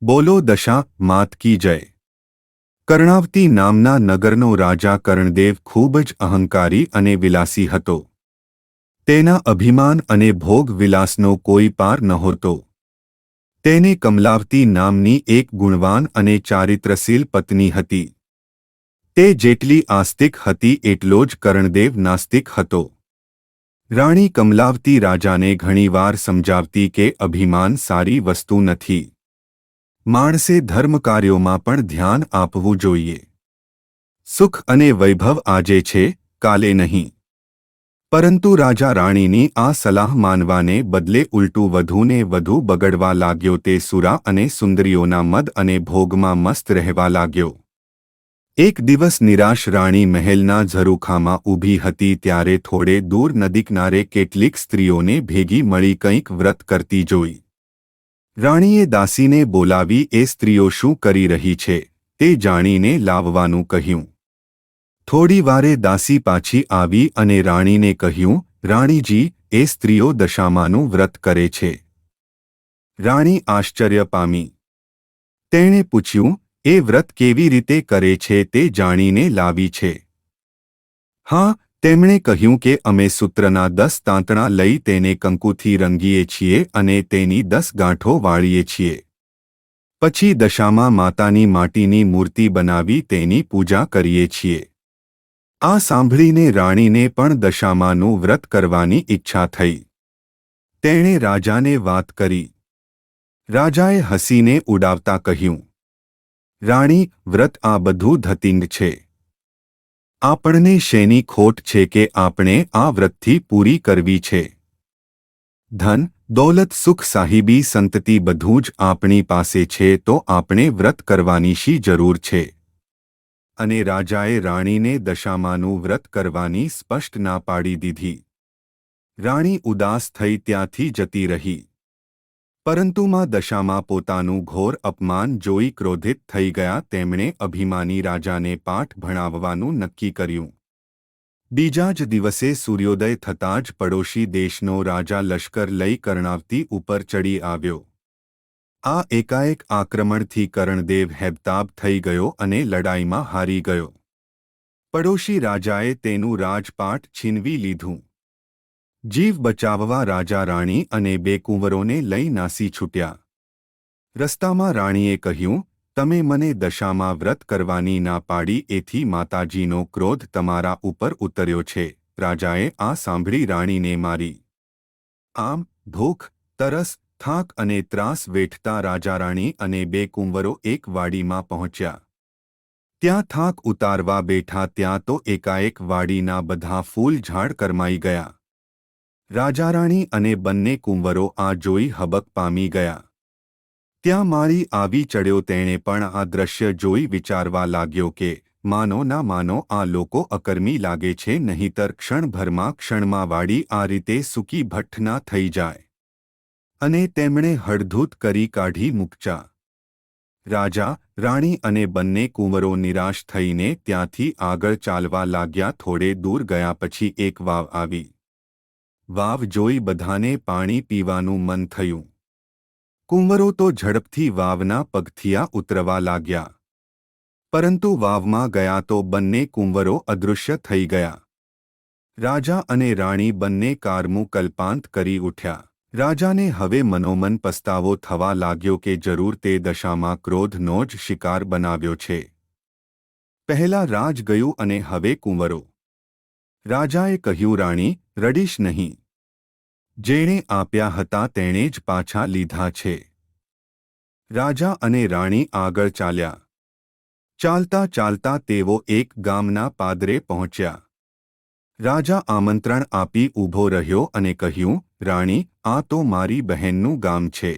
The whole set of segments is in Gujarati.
બોલો દશા માત કી જય। કર્ણાવતી નામના નગરનો રાજા કર્ણદેવ ખૂબ જ અહંકારી અને વિલાસી હતો। તેના અભિમાન અને ભોગ વિલાસનો કોઈ પાર નહોતો। તેને કમલાવતી નામની એક ગુણવાન અને ચારિત્રશીલ પત્ની હતી। તે જેટલી આસ્તિક હતી એટલો જ કર્ણદેવ નાસ્તિક હતો। રાણી કમલાવતી રાજાને ઘણીવાર સમજાવતી કે અભિમાન સારી વસ્તુ નથી। માણસે ધર્મકાર્યોમાં પણ ધ્યાન આપવું જોઈએ। સુખ અને વૈભવ આજે છે, કાલે નહીં। પરંતુ રાજા રાણીની આ સલાહ માનવાને બદલે ઉલટું વધુને વધુ બગડવા લાગ્યો। તે સુરા અને સુંદરીઓના મદ અને ભોગમાં મસ્ત રહેવા લાગ્યો। એક દિવસ નિરાશ રાણી મહેલના ઝરૂખામાં ઊભી હતી ત્યારે થોડે દૂર નદી કિનારે કેટલીક સ્ત્રીઓને ભેગી મળી કંઈક વ્રત કરતી જોઈ। રાણીએ દાસીને બોલાવી એ સ્ત્રીઓ શું કરી રહી છે તે જાણીને લાવવાનું કહ્યું। થોડી વારે દાસી પાછી આવી અને રાણીને કહ્યું, રાણીજી, એ સ્ત્રીઓ દશામાનું વ્રત કરે છે। રાણી આશ્ચર્ય પામી। તેણે પૂછ્યું, એ વ્રત કેવી રીતે કરે છે તે જાણીને લાવી છે? હા, તેમણે કહ્યું કે અમે સૂત્રના 10 તાંતણા લઈ તેને કંકુથી રંગીએ છીએ અને તેની 10 ગાંઠો વાળીએ છીએ। પછી દશામાં માતાની માટીની મૂર્તિ બનાવી તેની પૂજા કરીએ છીએ। આ સાંભળીને રાણીને પણ દશામાનું વ્રત કરવાની ઈચ્છા થઈ। તેણે રાજાને વાત કરી। રાજાએ હસીને ઉડાવતા કહ્યું, રાણી, વ્રત આ બધું ધતિંગ છે। આપણને શેની ખોટ છે કે આપણે આ વ્રતથી પૂરી કરવી છે? ધન, દૌલત, સુખ, સાહિબી, સંતતિ બધું જ આપણી પાસે છે તો આપણે વ્રત કરવાની શી જરૂર છે? અને રાજાએ રાણીને દશામાનું વ્રત કરવાની સ્પષ્ટ ના પાડી દીધી। રાણી ઉદાસ થઈ ત્યાંથી જતી રહી। પરંતુ માં દશામાં પોતાનું ઘોર અપમાન જોઈ ક્રોધિત થઈ ગયા। તેમણે અભિમાની રાજાને પાઠ ભણાવવાનું નક્કી કર્યું। બીજા જ દિવસે સૂર્યોદય થતાં જ પડોશી દેશનો રાજા લશ્કર લઈ કર્ણાવતી ઉપર ચડી આવ્યો। આ એકાએક આક્રમણથી કર્ણદેવ હેબતાબ થઈ ગયો અને લડાઈમાં હારી ગયો। પડોશી રાજાએ તેનું રાજપાટ છીનવી લીધું। જીવ બચાવવા રાજા રાણી અને 2 કુંવરોને લઈ નાસી છૂટ્યા। રસ્તામાં રાણીએ કહ્યું, તમે મને દશામાં વ્રત કરવાની ના પાડી એથી માતાજીનો ક્રોધ તમારા ઉપર ઉતર્યો છે। રાજાએ આ સાંભળી રાણીને મારી। આમ ભૂખ, તરસ, થાક અને ત્રાસ વેઠતા રાજા રાણી અને 2 કુંવરો એક વાડીમાં પહોંચ્યા। ત્યાં થાક ઉતારવા બેઠા ત્યાં તો એકાએક વાડીના બધા ફૂલ ઝાડ કરમાઈ ગયા। રાજા રાણી અને બંને કુંવરો આ જોઈ હબક પામી ગયા। ત્યાં માળી આવી ચડ્યો। તેણે પણ આ દ્રશ્ય જોઈ વિચારવા લાગ્યો કે માનો ના માનો આ લોકો અકર્મી લાગે છે, નહીંતર ક્ષણમાં વાડી આ રીતે સૂકી ભઠ્ઠ ના થઈ જાય। અને તેમણે હડધૂત કરી કાઢી મૂક્યા। રાજા, રાણી અને બંને કુંવરો નિરાશ થઈને ત્યાંથી આગળ ચાલવા લાગ્યા। થોડે દૂર ગયા પછી એક વાવ આવી। વાવ જોઈ બધાને પાણી પીવાનું મન થયું। કુંવરો તો ઝડપથી વાવના પગથિયા ઉતરવા લાગ્યા। પરંતુ વાવમાં ગયા તો બંને કુંવરો અદૃશ્ય થઈ ગયા। રાજા અને રાણી બંને કારમું કલ્પાંત કરી ઉઠ્યા। રાજાને હવે મનોમન પસ્તાવો થવા લાગ્યો કે જરૂર તે દશામાં ક્રોધનો જ શિકાર બનાવ્યો છે। પહેલા રાજ ગયું અને હવે કુંવરો। રાજાએ કહ્યું, રાણી, રડીશ નહીં। જેણે આપ્યા હતા તેણે જ પાછા લીધા છે। રાજા અને રાણી આગળ ચાલ્યા। ચાલતા ચાલતા તેઓ એક ગામના પાદરે પહોંચ્યા। રાજા આમંત્રણ આપી ઊભો રહ્યો અને કહ્યું, રાણી, આ તો મારી બહેનનું ગામ છે।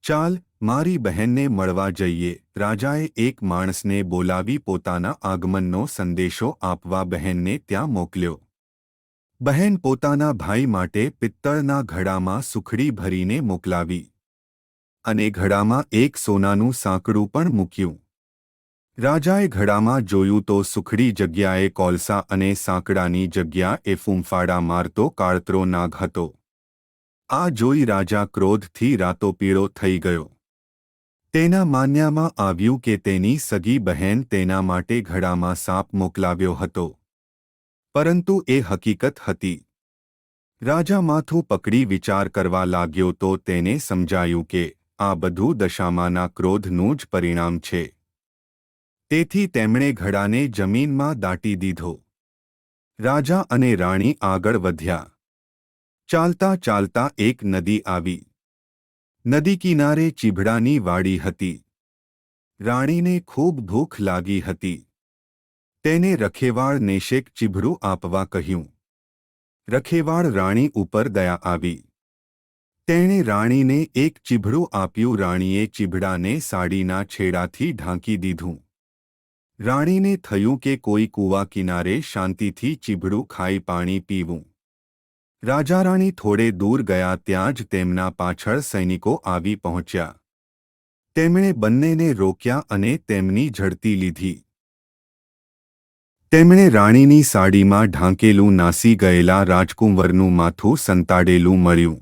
ચાલ, મારી બહેનને મળવા જઈએ। રાજાએ એક માણસને બોલાવી પોતાના આગમનનો સંદેશો આપવા બહેનને ત્યાં મોકલ્યો। બહેન પોતાના ભાઈ માટે પિત્તળના ઘડામાં સુખડી ભરીને મોકલાવી અને ઘડામાં એક સોનાનું સાંકડું પણ મૂક્યું। રાજાએ ઘડામાં જોયું તો સુખડી જગ્યાએ કોલસા અને સાંકડાની જગ્યાએ ફૂંફાડા મારતો કાળતરો નાગ હતો। આ જોઈ રાજા ક્રોધથી રાતોપીળો થઈ ગયો। તેના માન્યામાં આવ્યું કે તેની સગી બહેન તેના માટે ઘડામાં સાપ મોકલાવ્યો હતો, પરંતુ એ હકીકત હતી. રાજા માથું પકડી વિચાર કરવા લાગ્યો તો તેને સમજાયું કે આ બધું દશામાના ક્રોધનું જ પરિણામ છે. તેથી તેમણે ઘડાને જમીનમાં દાટી દીધો. રાજા અને રાણી આગળ વધ્યા. ચાલતા ચાલતા એક નદી આવી. નદી કિનારે ચીભડાની વાડી હતી. રાણીને ખૂબ ભૂખ લાગી હતી. તેને રખેવાળ નેશેક ચીભડું આપવા કહ્યું. રખેવાળ રાણી ઉપર દયા આવી. તેણે રાણીને એક ચીભડું આપ્યું. રાણીએ ચીભડાને સાડીના છેડાથી ઢાંકી દીધું. રાણીને થયું કે કોઈ કૂવા કિનારે શાંતિથી ચીભડું ખાઈ પાણી પીવું. રાજા રાણી થોડે દૂર ગયા ત્યાં જ તેમના પાછળ સૈનિકો આવી પહોંચ્યા. તેમણે બંનેને રોક્યા અને તેમની ઝડપી લીધી. તેમણે રાણીની સાડીમાં ઢાંકેલું નાસી ગયેલા રાજકુંવરનું માથું સંતાડેલું મળ્યું.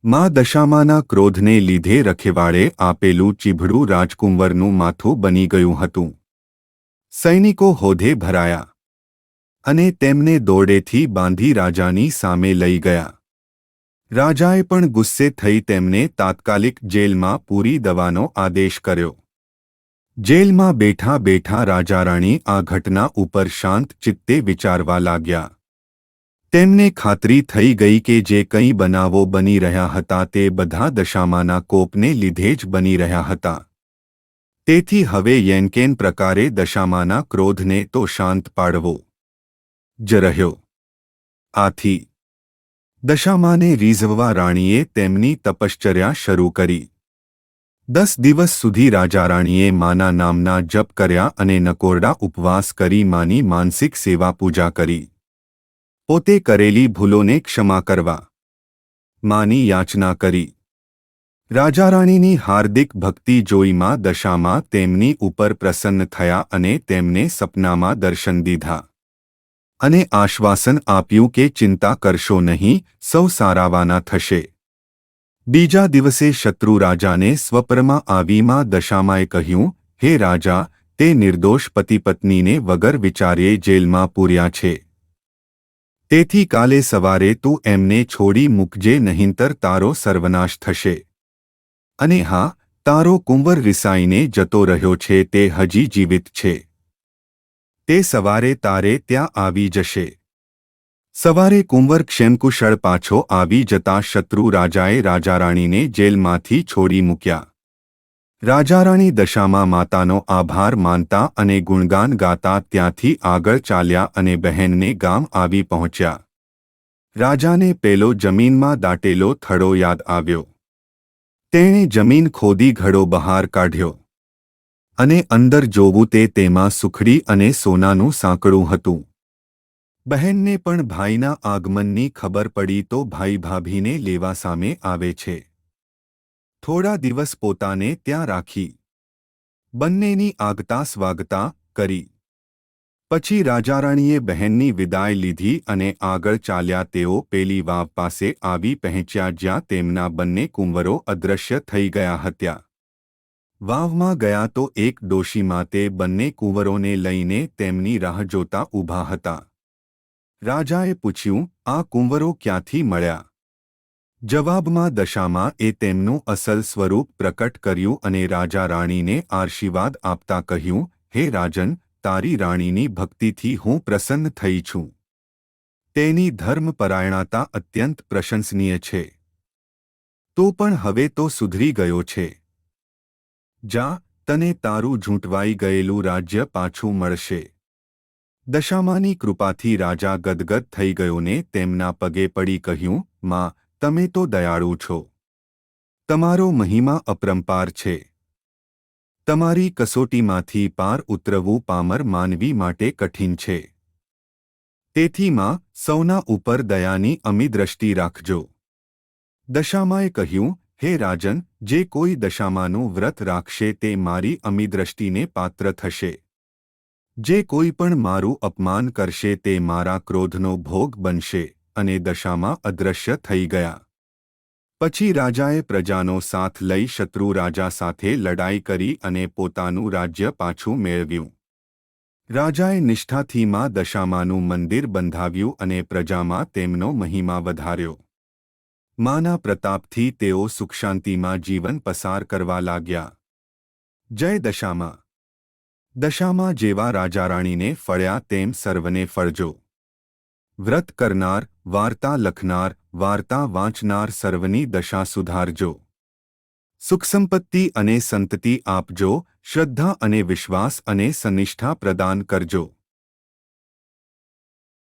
મા દશામાના ક્રોધને લીધે રખેવાળે આપેલું ચીભડું રાજકુંવરનું માથું બની ગયું હતું. સૈનિકો હોધે ભરાયા અને તેમને દોરડેથી બાંધી રાજાની સામે લઈ ગયા. રાજાએ પણ ગુસ્સે થઈ તેમને તાત્કાલિક જેલમાં પૂરી દેવાનો આદેશ કર્યો. જેલમાં બેઠા બેઠા રાજા રાણી આ ઘટના ઉપર શાંત ચિત્તે વિચારવા લાગ્યા. તેમને ખાતરી થઈ ગઈ કે જે કંઈ બનાવો બની રહ્યા હતા તે બધા દશામાના કોપને લીધે જ બની રહ્યા હતા. તેથી હવે યેનકેન પ્રકારે દશામાના ક્રોધને તો શાંત પાડવો જ રહ્યો. આથી દશામાને રીઝવવા રાણીએ તેમની તપશ્ચર્યા શરૂ કરી. 10 દિવસ સુધી રાજા રાણીએ માના નામના જપ કર્યા અને નકોરડા ઉપવાસ કરી માની માનસિક સેવા પૂજા કરી. પોતે કરેલી ભૂલોને ક્ષમા કરવા માની યાચના કરી. રાજા રાણીની હાર્દિક ભક્તિ જોઈ મા દશામાં તેમની ઉપર પ્રસન્ન થયા અને તેમને સપનામાં દર્શન દીધા અને આશ્વાસન આપ્યું કે ચિંતા કરશો નહીં, સૌ સારાવાના થશે. બીજા દિવસે શત્રુ રાજાને સ્વપ્નમાં આવી મા દશામાએ કહ્યું, હે રાજા, તે નિર્દોષ પતિપત્નીને વગર વિચાર્યે જેલમાં પૂર્યા છે. તેથી કાલે સવારે તું એમને છોડી મૂકજે, નહીંતર તારો સર્વનાશ થશે. અને હા, તારો કુંવર રિસાઈને જતો રહ્યો છે તે હજી જીવિત છે. તે સવારે તારે ત્યાં આવી જશે. સવારે કુંવર ક્ષેમકુશળ પાછો આવી જતા શત્રુ રાજાએ રાજા રાણીને જેલમાંથી છોડી મૂક્યા. રાજા રાણી દશામાં માતાનો આભાર માનતા અને ગુણગાન ગાતા ત્યાંથી આગળ ચાલ્યા અને બહેનને ગામ આવી પહોંચ્યા. રાજાને પેલો જમીનમાં દાટેલો થડો યાદ આવ્યો. તેણે જમીન ખોદી ઘડો બહાર કાઢ્યો અને અંદર જોવું તે તેમાં સુખડી અને સોનાનું સાંકળું હતું. બહેનને પણ ભાઈના આગમનની ખબર પડી તો ભાઈ ભાભીને લેવા સામે આવે છે. થોડા દિવસ પોતાને ત્યાં રાખી બંનેની આગતા સ્વાગતા કરી. પછી રાજા રાણીએ બહેનની વિદાય લીધી અને આગળ ચાલ્યા. તેઓ પેલી વાવ પાસે આવી પહોંચ્યા જ્યાં તેમના બંને કુંવરો અદૃશ્ય થઈ ગયા હતા. વાવમાં ગયા તો એક ડોશીમા તે બંને કુંવરોને લઈને તેમની રાહ જોતા ઊભા હતા. રાજાએ પૂછ્યું, આ કુંવરો ક્યાંથી મળ્યા? જવાબમાં દશામાં એ તેમનું અસલ સ્વરૂપ પ્રકટ કર્યું અને રાજા રાણીને આશીર્વાદ આપતા કહ્યું, હે રાજન, તારી રાણીની ભક્તિથી હું પ્રસન્ન થઈ છું. તેની ધર્મપરાયણતા અત્યંત પ્રશંસનીય છે. તો પણ હવે તો સુધરી ગયો છે. જા, તને તારું ઝૂંટવાઈ ગયેલું રાજ્ય પાછું મળશે. દશામાની કૃપાથી રાજા ગદગદ થઈ ગયોને તેમના પગે પડી કહ્યું, માં, તમે તો દયાળુ છો. તમારો મહિમા અપરંપાર છે. તમારી કસોટીમાંથી પાર ઉતરવું પામર માનવી માટે કઠિન છે. તેથી માં, સૌના ઉપર દયાની અમી દ્રષ્ટિ રાખજો. દશામાએ કહ્યું, હે રાજન, જે કોઈ દશામાનું વ્રત રાખશે તે મારી અમી દ્રષ્ટિને પાત્ર થશે. જે કોઈ પણ મારું અપમાન કરશે તે મારા ક્રોધનો ભોગ બનશે. અને દશામાં અદૃશ્ય થઈ ગયા. પછી રાજાએ પ્રજાનો સાથ લઈ શત્રુ રાજા સાથે લડાઈ કરી અને પોતાનું રાજ્ય પાછું મેળવ્યું. રાજાએ નિષ્ઠાથી માં દશામાનું મંદિર બંધાવ્યું અને પ્રજામાં તેમનો મહિમા વધાર્યો. માના પ્રતાપથી તેઓ સુખશાંતિમાં જીવન પસાર કરવા લાગ્યા. જય દશામા. દશામા જેવા રાજારાણીને ફળ્યા તેમ સર્વને ફળજો. વ્રત કરનાર, વાર્તા લખનાર, વાર્તા વાંચનાર સર્વની દશા સુધારજો. સુખસંપત્તિ અને સંતતિ આપજો, શ્રદ્ધા અને વિશ્વાસ અને સનિષ્ઠા પ્રદાન કરજો.